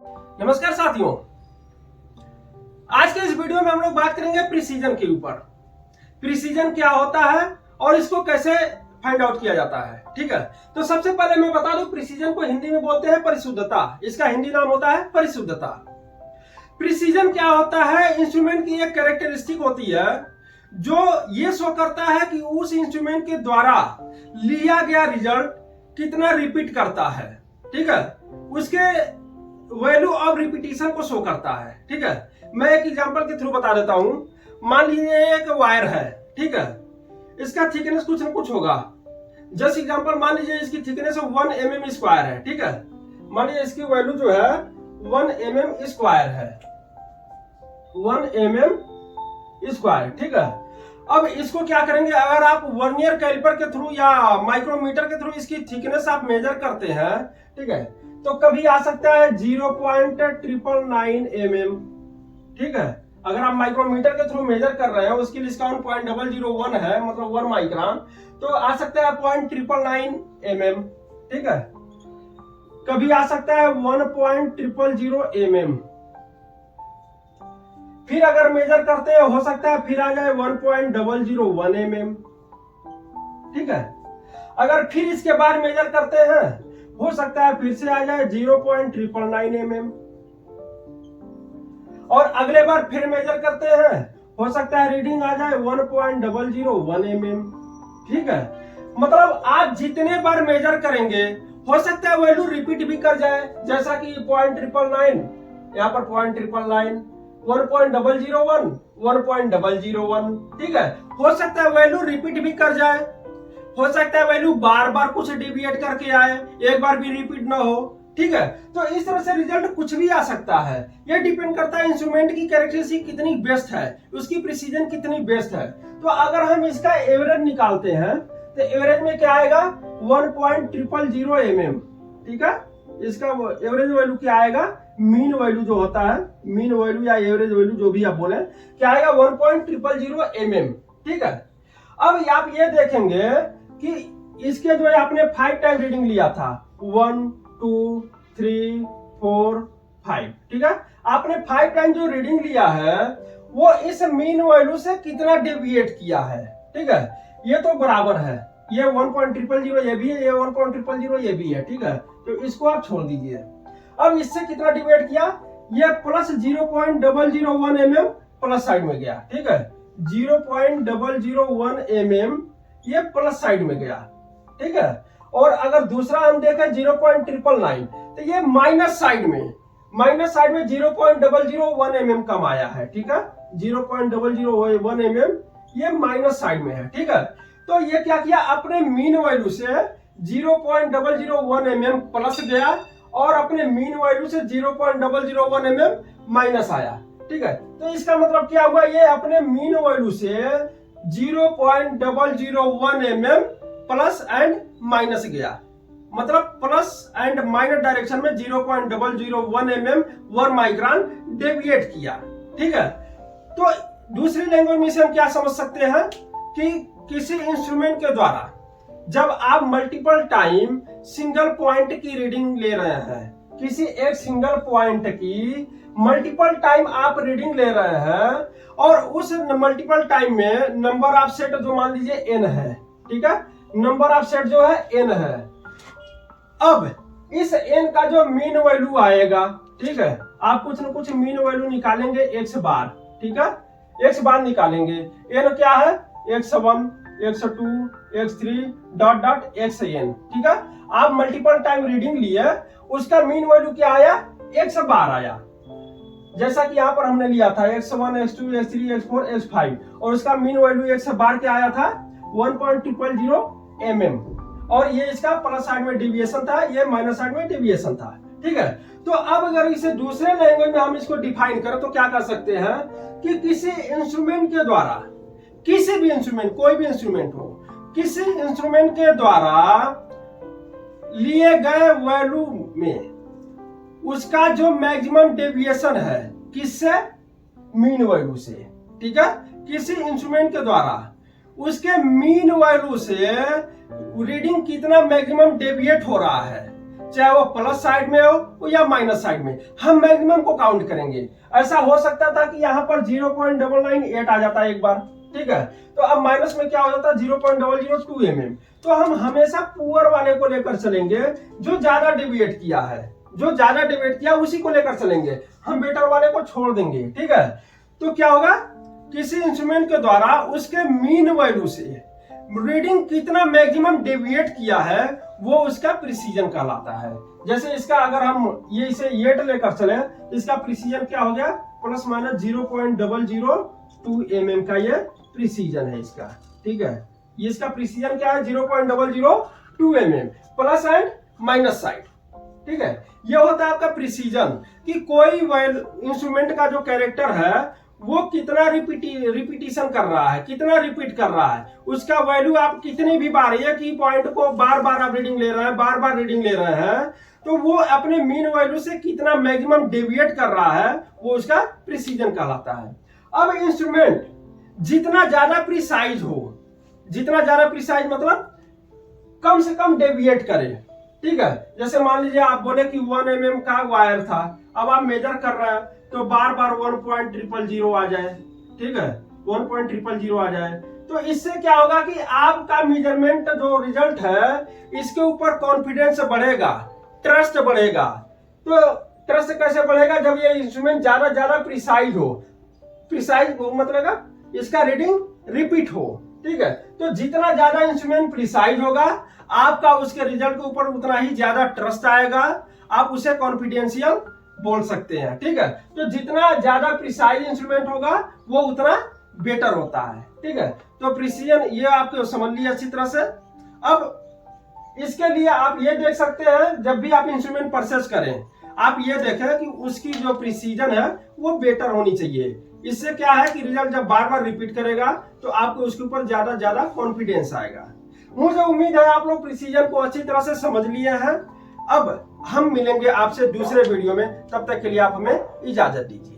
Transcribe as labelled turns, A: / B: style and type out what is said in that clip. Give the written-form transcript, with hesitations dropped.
A: नमस्कार साथियों, आज के इस वीडियो में हम लोग बात करेंगे प्रिसीजन के ऊपर। प्रिसीजन क्या होता है और इसको कैसे फाइंड आउट किया जाता है। ठीक है, तो सबसे पहले मैं बता दूं, प्रिसीजन को हिंदी में बोलते हैं परिशुद्धता। इसका हिंदी नाम होता है परिशुद्धता। प्रिसीजन क्या होता है? इंस्ट्रूमेंट की एक कैरेक्टरिस्टिक होती है जो ये शो करता है कि उस इंस्ट्रूमेंट के द्वारा लिया गया रिजल्ट कितना रिपीट करता है। ठीक है, उसके वैल्यू ऑफ रिपीटिशन को शो करता है। ठीक है, मैं एक एग्जांपल के थ्रू बता देता हूं। मान लीजिए एक वायर है, ठीक है, इसका थिकनेस कुछ न कुछ होगा। जस्ट एग्जांपल, मान लीजिए इसकी थिकनेस 1 mm स्क्वायर है। ठीक है, मान लीजिए इसकी वैल्यू जो है 1 mm स्क्वायर है, 1 mm स्क्वायर। ठीक है, अब इसको क्या करेंगे, अगर आप वर्नियर कैलिपर के थ्रू या माइक्रोमीटर के थ्रू इसकी थिकनेस आप मेजर करते हैं, ठीक है, तो कभी आ सकता है 0.999 mm। ठीक है, अगर आप माइक्रोमीटर के थ्रू मेजर कर रहे हैं, उसकी डिस्काउंट 0.001 है, मतलब 1 माइक्रोन, तो आ सकता है 0.999 mm। ठीक है, कभी आ सकता है 1.000 mm। फिर अगर मेजर करते हैं, हो सकता है फिर आ जाए 1.001 mm। ठीक है, अगर फिर इसके बाद मेजर करते हैं, हो सकता है फिर से आ जाए 0.999 mm। और अगले बार फिर मेजर करते हैं, हो सकता है रीडिंग आ जाए 1.001 mm। ठीक है, मतलब आप जितने बार मेजर करेंगे, हो सकता है वैल्यू रिपीट भी कर जाए, जैसा कि 0.999, यहाँ पर 0.999, 1.001, 1.001। ठीक है, हो सकता है वैल्यू रिपीट भी कर जाए, हो सकता है वैल्यू बार बार कुछ डिविएट करके आए, एक बार भी रिपीट ना हो। ठीक है, तो इस तरह से रिजल्ट कुछ भी आ सकता है। ये डिपेंड करता है इंस्ट्रूमेंट की कैरेक्टरिस्टिक कितनी बेस्ट है, उसकी प्रिसीजन कितनी बेस्ट है। तो अगर हम इसका एवरेज निकालते हैं, तो एवरेज में क्या आएगा, 1.000 mm। ठीक है, इसका एवरेज वैल्यू क्या आएगा, मीन वैल्यू जो होता है, मीन वैल्यू या एवरेज वैल्यू जो भी आप बोले, क्या आएगा, 1.000 mm। ठीक है, अब आप ये देखेंगे कि इसके जो है आपने 5 टाइम रीडिंग लिया था, 1 2 3 4 5। ठीक है, आपने 5 टाइम जो रीडिंग लिया है, वो इस मीन वैल्यू से कितना डेविएट किया है। ठीक है, ये तो बराबर है, ये 1.000 ये भी है, ये 1.000 ये भी है। ठीक है, तो इसको आप छोड़ दीजिए। अब इससे कितना डिवाइड किया, ये प्लस 0.001 mm प्लस साइड में गया। ठीक है, 0.001 mm ये प्लस साइड में गया। ठीक है, और अगर दूसरा हम देखें 0.999, तो ये माइनस साइड में 0.001 mm कम आया है। ठीक है, 0.001 mm ये माइनस साइड में है। ठीक है, तो ये क्या किया, अपने मीन वैल्यू से 0.001 mm प्लस गया और अपने मीन वैल्यू से 0.001 mm माइनस आया। ठीक है, तो इसका मतलब क्या हुआ, ये अपने मीन वैल्यू से 0.001 mm प्लस एंड माइनस गया, मतलब प्लस एंड माइनस डायरेक्शन में 0.001 mm 1 माइक्रोन डेविएट किया। ठीक है, तो दूसरी लैंग्वेज में से हम क्या समझ सकते हैं कि किसी इंस्ट्रूमेंट के द्वारा जब आप मल्टीपल टाइम सिंगल पॉइंट की रीडिंग ले रहे हैं, किसी एक सिंगल पॉइंट की मल्टीपल टाइम आप रीडिंग ले रहे हैं, और उस मल्टीपल टाइम में नंबर ऑफ सेट जो मान लीजिए n है। ठीक है, नंबर ऑफ सेट जो है n है। अब इस n का जो मीन वैल्यू आएगा, ठीक है, आप कुछ न कुछ मीन वैल्यू निकालेंगे x बार। ठीक है, x बार निकालेंगे, n क्या है, x1 x2 x3 dot dot xn। ठीक है, आप मल्टीपल टाइम रीडिंग लिए, उसका मीन वैल्यू क्या आया, x बार आया। जैसा कि यहाँ पर हमने लिया था x1 x2 x3 x4 x5, और उसका मीन वैल्यू x बार क्या आया था, 1.000 mm, और ये इसका प्लस साइड में डेविएशन था, ये माइनस साइड में डेविएशन था। ठीक है, तो अब अगर इसे दूसरे लैंग्वेज में हम इसको डिफाइन करें, तो क्या कर सकते हैं कि किसी इंस्ट्रूमेंट के द्वारा, किसी भी इंस्ट्रूमेंट, कोई भी इंस्ट्रूमेंट हो, किसी इंस्ट्रूमेंट के द्वारा लिए गए वैल्यू में उसका जो मैक्सिमम डेविएशन है, किससे, मीन वैल्यू से। ठीक है, किसी इंस्ट्रूमेंट के द्वारा उसके मीन वैल्यू से रीडिंग कितना मैक्सिमम डेविएट हो रहा है, चाहे वो प्लस साइड में हो या माइनस साइड में, हम मैक्सिमम को काउंट करेंगे। ऐसा हो सकता था कि यहाँ पर 0.998 आ जाता है एक बार, ठीक है, तो अब माइनस में क्या हो जाता है 0.002 mm। तो हम हमेशा पुअर वाले को लेकर चलेंगे, जो ज्यादा डेविएट किया है, जो ज्यादा डेविएट किया उसी को लेकर चलेंगे, हम बेटर वाले को छोड़ देंगे, ठीक है। तो क्या होगा, किसी इंस्ट्रूमेंट के द्वारा उसके मीन वैल्यू से रीडिंग कितना मैक्सिमम डेविएट किया है वो उसका प्रिसीजन कहलाता है। जैसे इसका अगर हम ये इसे 8 लेकर चले, इसका प्रिसीजन क्या हो गया, प्लस माइनस 0.002 mm का ये प्रिसीजन है इसका, ठीक है। ये इसका प्रिसीजन क्या है 0.002 mm, plus and minus side, ठीक है। ये होता है आपका प्रिसीजन कि कोई इंस्ट्रूमेंट का जो कैरेक्टर है वो कितना रिपीटिशन कर रहा है, कितना रिपीट कर रहा है, उसका वैल्यू आप कितनी भी बार एक ही पॉइंट को बार बार आप रीडिंग ले रहे हैं, बार बार रीडिंग ले रहे हैं, तो वो अपने मीन वैल्यू से कितना मैक्सिमम डेविएट कर रहा है वो उसका प्रिसीजन कहलाता है। अब इंस्ट्रूमेंट जितना ज्यादा प्रिसाइज हो, जितना ज्यादा प्रिसाइज मतलब कम से कम डेविएट करे, ठीक है। जैसे मान लीजिए आप बोले कि 1 mm का वायर था, अब आप मेजर कर रहे हैं तो बार बार 1.000 आ जाए, ठीक है, 1.000 आ जाए, तो इससे क्या होगा कि आपका मेजरमेंट जो रिजल्ट है इसके ऊपर कॉन्फिडेंस बढ़ेगा, ट्रस्ट बढ़ेगा। तो ट्रस्ट कैसे बढ़ेगा, जब ये इंस्ट्रूमेंट ज्यादा प्रिसाइज हो, प्रिसाइज मतलब इसका रीडिंग रिपीट हो, ठीक है। तो जितना ज्यादा इंस्ट्रूमेंट प्रिसाइज होगा आपका उसके रिजल्ट के ऊपर उतना ही ज्यादा ट्रस्ट आएगा, आप उसे कॉन्फिडेंशियल बोल सकते हैं, ठीक है। तो जितना ज्यादा प्रिसाइज इंस्ट्रूमेंट होगा वो उतना बेटर होता है, ठीक है। तो प्रिसीजन ये आपको समझ लिया अच्छी तरह से। अब इसके लिए आप ये देख सकते हैं, जब भी आप इंस्ट्रूमेंट परचेस करें आप ये देखें कि उसकी जो प्रिसीजन है वो बेटर होनी चाहिए। इससे क्या है कि रिजल्ट जब बार बार रिपीट करेगा तो आपको उसके ऊपर ज्यादा कॉन्फिडेंस आएगा। मुझे उम्मीद है आप लोग प्रिसीजन को अच्छी तरह से समझ लिए हैं। अब हम मिलेंगे आपसे दूसरे वीडियो में, तब तक के लिए आप हमें इजाजत दीजिए।